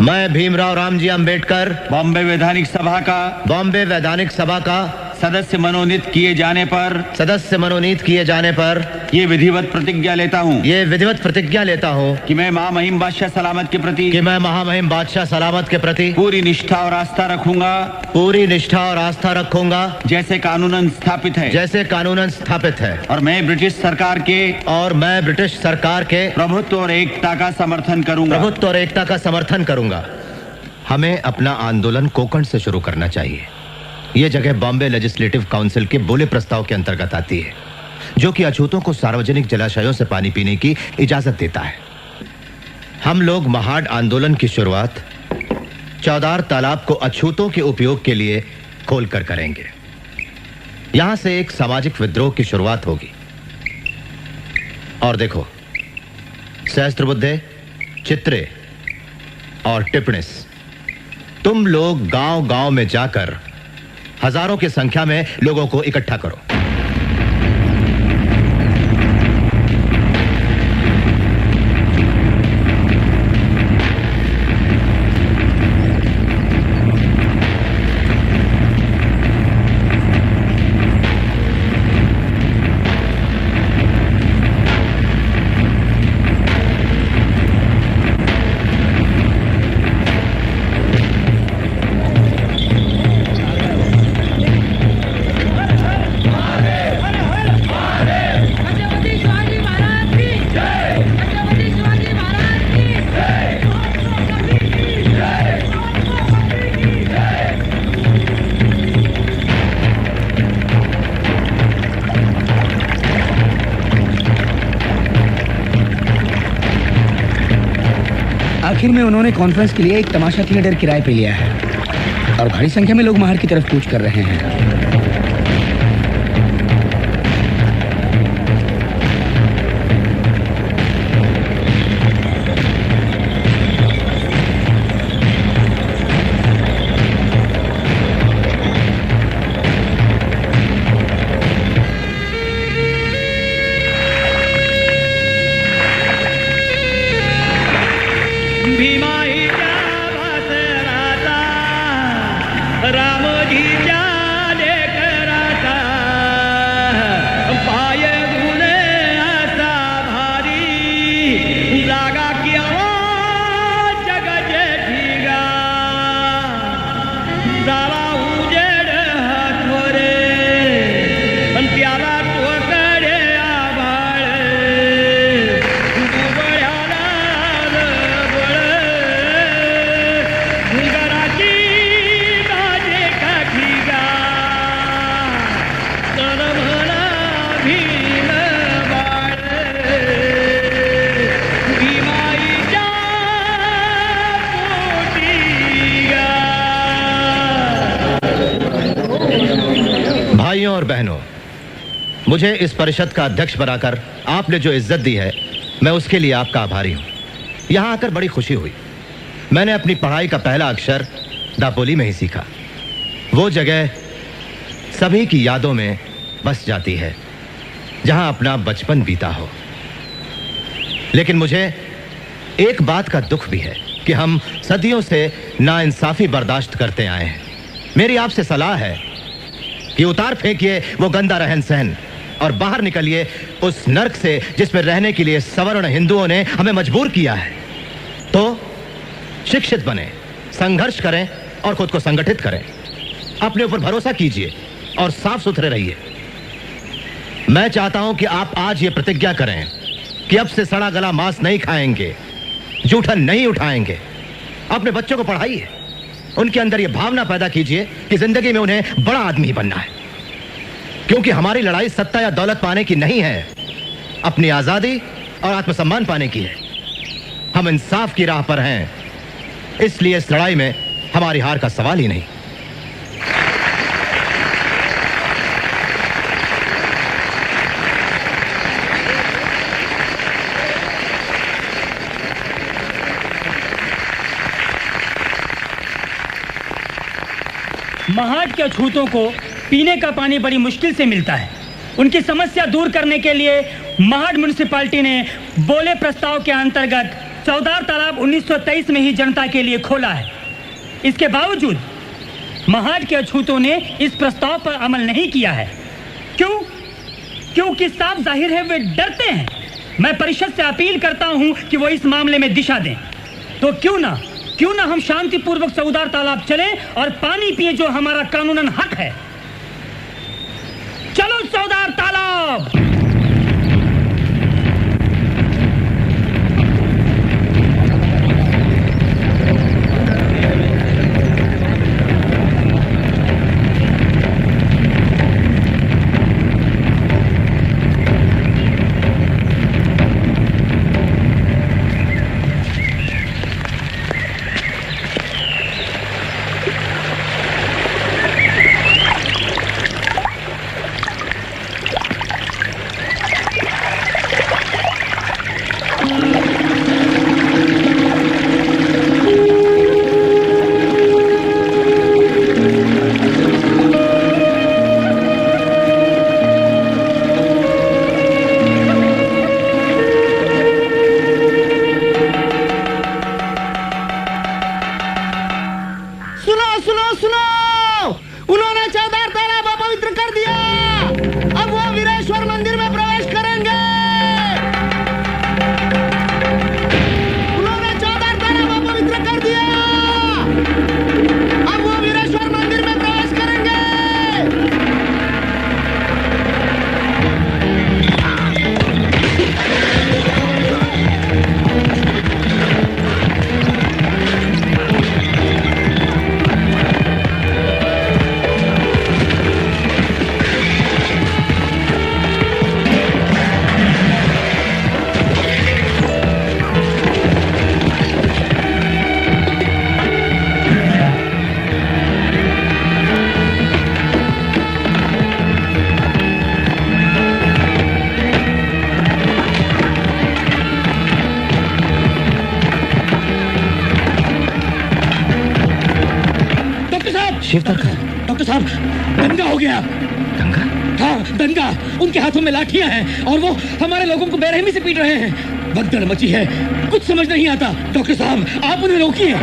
मैं भीमराव रामजी अंबेडकर बॉम्बे वैधानिक सभा का सदस्य मनोनीत किए जाने पर ये विधिवत प्रतिज्ञा लेता हूँ कि मैं महामहिम बादशाह सलामत के प्रति पूरी निष्ठा और आस्था रखूंगा जैसे कानूनन स्थापित है और मैं ब्रिटिश सरकार के प्रभुत्व और एकता का समर्थन करूंगा। हमें अपना आंदोलन कोंकण से शुरू करना चाहिए। यह जगह बॉम्बे लेजिस्लेटिव काउंसिल के बोले प्रस्ताव के अंतर्गत आती है, जो कि अछूतों को सार्वजनिक जलाशयों से पानी पीने की इजाजत देता है। हम लोग महाड आंदोलन की शुरुआत चौदार तालाब को अछूतों के उपयोग के लिए खोलकर करेंगे। यहां से एक सामाजिक विद्रोह की शुरुआत होगी। और देखो, सहस्त्रबुद्धे, चित्रे और टिप्पणिस, तुम लोग गांव-गांव में जाकर हजारों की संख्या में लोगों को इकट्ठा करो। आखिर में उन्होंने कॉन्फ्रेंस के लिए एक तमाशा थिएटर किराए पे लिया है और भारी संख्या में लोग महाड की तरफ कूच कर रहे हैं। भाइयों और बहनों, मुझे इस परिषद का अध्यक्ष बनाकर आपने जो इज्जत दी है, मैं उसके लिए आपका आभारी हूं। यहां आकर बड़ी खुशी हुई। मैंने अपनी पढ़ाई का पहला अक्षर दापोली में ही सीखा। वो जगह सभी की यादों में बस जाती है जहां अपना बचपन बीता हो। लेकिन मुझे एक बात का दुख भी है कि हम सदियों से नाइंसाफी बर्दाश्त करते आए हैं। मेरी आपसे सलाह है कि उतार फेंकिए वो गंदा रहन सहन और बाहर निकलिए उस नर्क से जिसमें रहने के लिए सवर्ण हिंदुओं ने हमें मजबूर किया है। तो शिक्षित बने, संघर्ष करें और खुद को संगठित करें। अपने ऊपर भरोसा कीजिए और साफ सुथरे रहिए। मैं चाहता हूं कि आप आज ये प्रतिज्ञा करें कि अब से सड़ा गला मांस नहीं खाएंगे, जूठन नहीं उठाएंगे। अपने बच्चों को पढ़ाइए, उनके अंदर यह भावना पैदा कीजिए कि जिंदगी में उन्हें बड़ा आदमी बनना है। क्योंकि हमारी लड़ाई सत्ता या दौलत पाने की नहीं है, अपनी आजादी और आत्मसम्मान पाने की है। हम इंसाफ की राह पर हैं, इसलिए इस लड़ाई में हमारी हार का सवाल ही नहीं। महाड के अछूतों को पीने का पानी बड़ी मुश्किल से मिलता है। उनकी समस्या दूर करने के लिए महाड म्युनिसिपैलिटी ने बोले प्रस्ताव के अंतर्गत चौदार तालाब 1923 में ही जनता के लिए खोला है। इसके बावजूद महाड के अछूतों ने इस प्रस्ताव पर अमल नहीं किया है। क्यों? क्योंकि साफ जाहिर है वे डरते हैं। मैं परिषद से अपील करता हूं कि वो इस मामले में दिशा दें। तो क्यों ना हम शांतिपूर्वक चौदार तालाब चलें और पानी पिए, जो हमारा कानूनन हक है। चलो चौदार तालाब। डॉक्टर साहब, दंगा हो गया। दंगा? हाँ, दंगा। उनके हाथों में लाठियां हैं और वो हमारे लोगों को बेरहमी से पीट रहे हैं। भगदड़ मची है, कुछ समझ नहीं आता। डॉक्टर साहब, आप उन्हें रोकिए।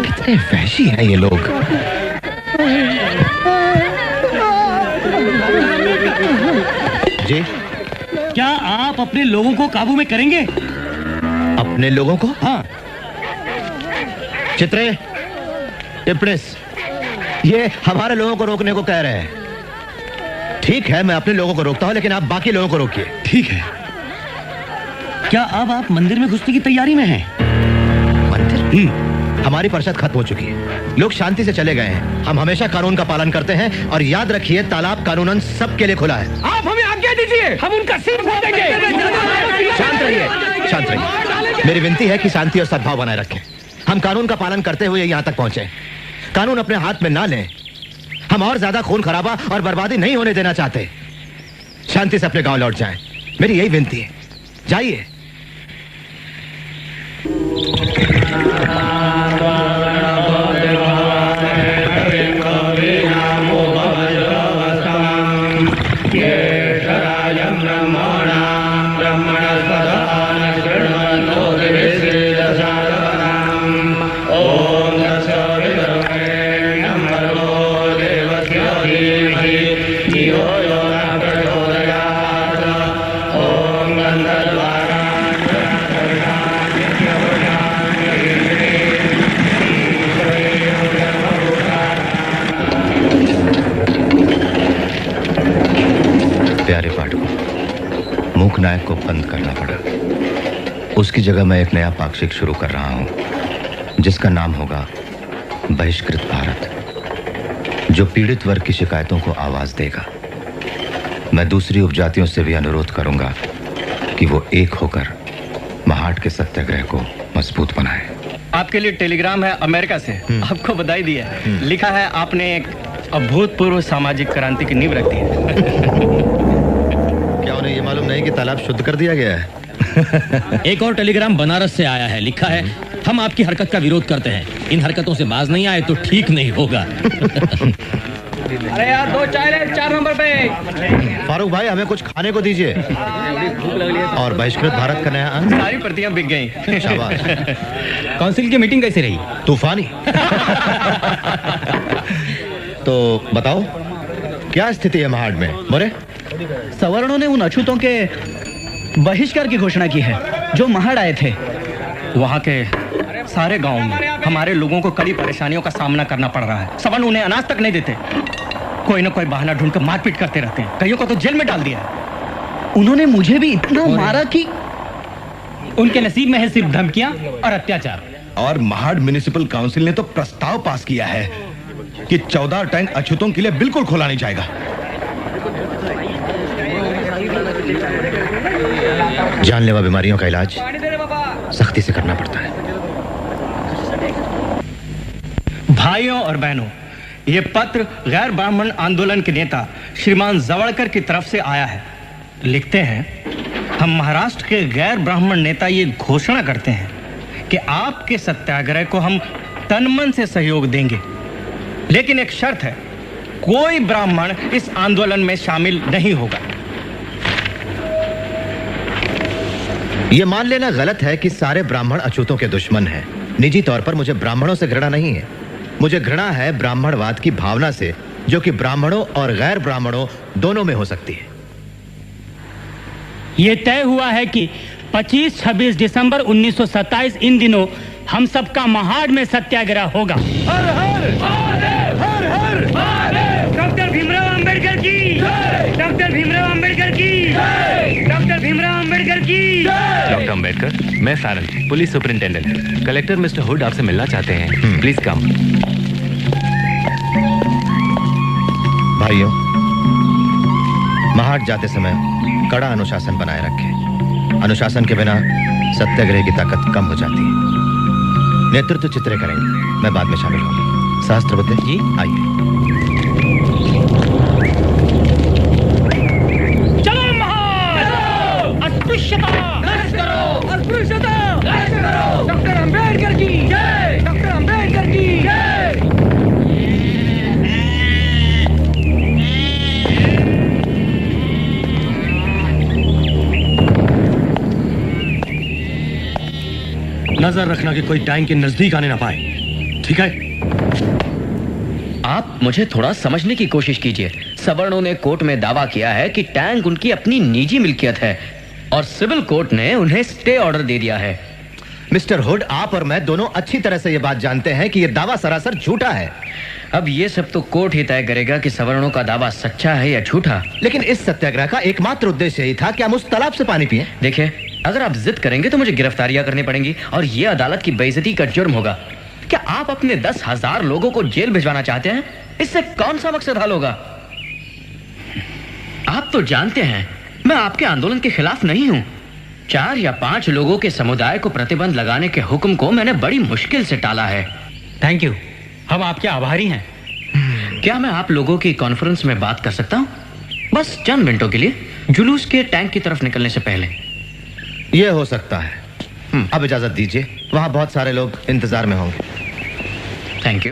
कितने वहशी हैं ये लोग। जी, क्या आप अपने लोगों को काबू में करेंगे? अपने लोगों को? हाँ। चित्रे, टिप्पणिस, ये हमारे लोगों को रोकने को कह रहे हैं। ठीक है, मैं अपने लोगों को रोकता हूं, लेकिन आप बाकी लोगों को रोकिए। ठीक है। क्या अब आप मंदिर में घुसने की तैयारी में हैं? मंदिर? हमारी परिषद खत्म हो चुकी है, लोग शांति से चले गए हैं। हम हमेशा कानून का पालन करते हैं और याद रखिए, तालाब कानूनन सबके लिए खुला है। आप हमें आज्ञा दीजिए, हम उनका सिर फोड़ देंगे। शांत रहिए, शांत रहिए। मेरी विनती है कि शांति और सद्भाव बनाए रखें। हम कानून का पालन करते हुए यहाँ तक पहुंचे। कानून अपने हाथ में ना लें। हम और ज्यादा खून खराबा और बर्बादी नहीं होने देना चाहते। शांति से अपने गांव लौट जाएं, मेरी यही विनती है। जाइए। मूक नायक को बंद करना पड़ा। उसकी जगह मैं एक नया पाक्षिक शुरू कर रहा हूं, जिसका नाम होगा बहिष्कृत भारत, जो पीड़ित वर्ग की शिकायतों को आवाज देगा। मैं दूसरी उपजातियों से भी अनुरोध करूंगा कि वो एक होकर महाड के सत्याग्रह को मजबूत बनाए। आपके लिए टेलीग्राम है अमेरिका से। आपको बधाई दी है। लिखा है आपने एक अभूतपूर्व सामाजिक क्रांति की नींव रख दी है। क्या उन्हें ये मालूम नहीं कि तालाब शुद्ध कर दिया गया है? एक और टेलीग्राम बनारस से आया है। लिखा है, हम आपकी हरकत का विरोध करते हैं। इन हरकतों से बाज नहीं आए तो ठीक नहीं होगा। अरे यार, 2 चाय ले, 4 नंबर पे। फारूक भाई, हमें कुछ खाने को दीजिए। और बहिष्कृत भारत का नया अंक। सारी प्रतियां बिक गई। शाबाश। काउंसिल की मीटिंग कैसी रही? तूफानी। तो बताओ, क्या स्थिति है महाड में? मोरे, सवर्णों ने उन अछूतों के बहिष्कार की घोषणा की है जो महाड आए थे। वहाँ के सारे गांव में हमारे लोगों को कड़ी परेशानियों का सामना करना पड़ रहा है। सवर्ण उन्हें अनाज तक नहीं देते। कोई ना कोई बहाना ढूंढकर मारपीट करते रहते हैं। कईयों को तो जेल में डाल दिया है। उन्होंने मुझे भी इतना मारा कि उनके नसीब में है सिर्फ धमकियां और अत्याचार। और महाड म्युनिसिपल काउंसिल ने तो प्रस्ताव पास किया है कि 14 टैंक अछूतों के लिए बिल्कुल खोला नहीं जाएगा। जानलेवा बीमारियों का इलाज सख्ती से करना पड़ता है। भाइयों और बहनों, ये पत्र गैर ब्राह्मण आंदोलन के नेता श्रीमान जवड़कर की तरफ से आया है। लिखते हैं, हम महाराष्ट्र के गैर ब्राह्मण नेता ये घोषणा करते हैं कि आपके सत्याग्रह को हम तन मन से सहयोग देंगे, लेकिन एक शर्त है, कोई ब्राह्मण इस आंदोलन में शामिल नहीं होगा। यह मान लेना गलत है कि सारे ब्राह्मण अछूतों के दुश्मन हैं। निजी तौर पर मुझे ब्राह्मणों से घृणा नहीं है। मुझे घृणा है ब्राह्मणवाद की भावना से, जो कि ब्राह्मणों और गैर ब्राह्मणों दोनों में हो सकती है। ये तय हुआ है कि 25-26 दिसंबर 1927 इन दिनों हम सबका महाड में सत्याग्रह होगा। हर हर महादेव, हर हर महादेव। डॉक्टर भीमराव अंबेडकर की जय। डॉक्टर भीमराव अंबेडकर की जय। डॉक्टर भीमराव अंबेडकर की जय। डॉक्टर अंबेडकर, मैं Sarang, police superintendent. Collector mister hood आपसे मिलना चाहते हैं। Please come. भाइयों, महाड जाते समय कड़ा अनुशासन बनाए रखें। अनुशासन के बिना सत्याग्रह की ताकत कम हो जाती है। नेतृत्व चित्रे करेंगे, मैं बाद में शामिल होंगी। सहस्त्रबुद्धे जी, आइए। चलो महाड! अस्पृश्यता नष्ट करो! अस्पृश्यता नष्ट करो! डॉक्टर अंबेडकर की जय! डॉक्टर अंबेडकर की जय! नजर रखना कि कोई टैंक के नजदीक आने ना पाए, ठीक है? आप मुझे थोड़ा समझने की कोशिश कीजिए। सवर्णों ने कोर्ट में दावा किया है कि टैंक उनकी अपनी निजी मिल्कियत है और सिविल कोर्ट ने उन्हें स्टे ऑर्डर दे दिया है। मिस्टर हुड, आप और मैं दोनों अच्छी तरह से यह बात जानते हैं कि यह दावा सरासर झूठा है। अब यह सब तो कोर्ट ही तय करेगा कि सवर्णों का दावा सच्चा है या झूठा। लेकिन इस सत्याग्रह का एकमात्र उद्देश्य यही था कि हम उस तालाब से पानी पिएं। देखिए, अगर आप जिद करेंगे तो मुझे गिरफ्तारियां करनी पड़ेंगी और यह अदालत की बेइज्जती का जुर्म होगा। क्या आप अपने 10,000 लोगों को जेल भिजवाना चाहते हैं? इससे कौन सा मकसद हल होगा? आप तो जानते हैं मैं आपके आंदोलन के खिलाफ नहीं हूं। 4 या 5 लोगों के समुदाय को प्रतिबंध लगाने के हुक्म को मैंने बड़ी मुश्किल से टाला है। थैंक यू, हम आपके आभारी हैं। क्या मैं आप लोगों की कॉन्फ्रेंस में बात कर सकता हूं? बस चंद मिनटों के लिए, जुलूस के टैंक की तरफ निकलने से पहले। यह हो सकता है। अब इजाजत दीजिए, वहां बहुत सारे लोग इंतजार में होंगे। Thank you.